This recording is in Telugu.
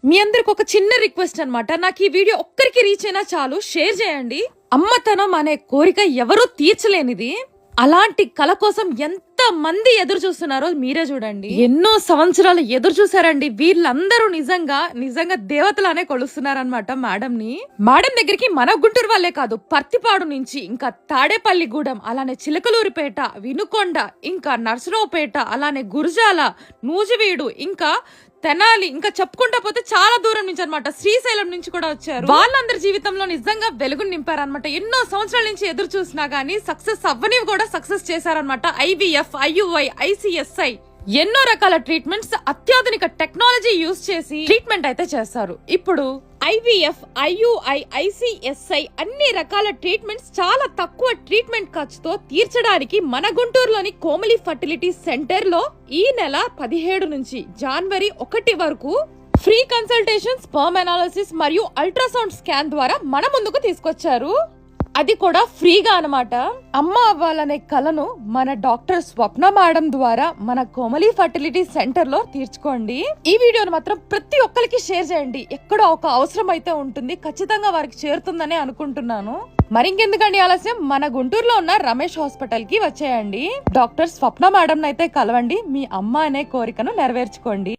మీ అందరికి ఒక చిన్న రిక్వెస్ట్ అన్నమాట. నాకు ఈ వీడియో ఒక్కరికి రీచ్ అయినా చాలు, షేర్ చేయండి. అమ్మతనం అనే కోరిక ఎవరూ తీర్చలేనిది. అలాంటి కళ కోసం ఎంత మంది ఎదురు చూస్తున్నారో మీరే చూడండి. ఎన్నో సంవత్సరాలు ఎదురు చూసారండి. వీళ్ళందరూ నిజంగా దేవతలానే కొలుస్తున్నారనమాట మేడం ని. మేడం దగ్గరికి మన గుంటూరు వాళ్ళే కాదు, పర్తిపాడు నుంచి ఇంకా తాడేపల్లిగూడెం, అలానే చిలకలూరిపేట, వినుకొండ, ఇంకా నర్సరావుపేట, అలానే గురజాల, నూజివీడు, ఇంకా తెనాలి, ఇంకా చెప్పుకుంటా పోతే చాలా దూరం నుంచి అనమాట, శ్రీశైలం నుంచి కూడా వచ్చారు. వాళ్ళందరి జీవితంలో నిజంగా వెలుగుని నింపారనమాట. ఎన్నో సంవత్సరాల నుంచి ఎదురు చూసినా గానీ సక్సెస్ అవ్వనివి కూడా సక్సెస్ చేశారనమాట. IVF, IUI, ICSI ఎన్నో రకాల ట్రీట్మెంట్స్ అత్యాధునిక టెక్నాలజీ యూజ్ చేసి ట్రీట్మెంట్ అయితే చేస్తారు. ఇప్పుడు IVF, IUI, ICSI అన్ని రకాల ట్రీట్మెంట్స్ చాలా తక్కువ ట్రీట్మెంట్ ఖర్చుతో తీర్చడానికి మన గుంటూరులోని కోమలి ఫర్టిలిటీ సెంటర్ లో ఈ నెల 17 నుంచి జనవరి 1 వరకు ఫ్రీ కన్సల్టేషన్, స్పర్మ్ అనాలిసిస్ మరియు అల్ట్రాసౌండ్ స్కాన్ ద్వారా మన ముందుకు తీసుకొచ్చారు. అది కూడా ఫ్రీగా అన్నమాట. అమ్మ అవ్వాలనే కలను మన డాక్టర్ స్వప్న మేడం ద్వారా మన కోమలి ఫర్టిలిటీ సెంటర్ లో తీర్చుకోండి. ఈ వీడియోను మాత్రం ప్రతి ఒక్కరికి షేర్ చేయండి. ఎక్కడో ఒక అవసరం అయితే ఉంటుంది, ఖచ్చితంగా వారికి చేరుతుందని అనుకుంటున్నాను. మరింకెందుకండి ఆలస్యం, మన గుంటూరులో ఉన్న రమేష్ హాస్పిటల్ కి వచ్చేయండి. డాక్టర్ స్వప్న మేడం అయితే కలవండి. మీ అమ్మ అనే కోరికను నెరవేర్చుకోండి.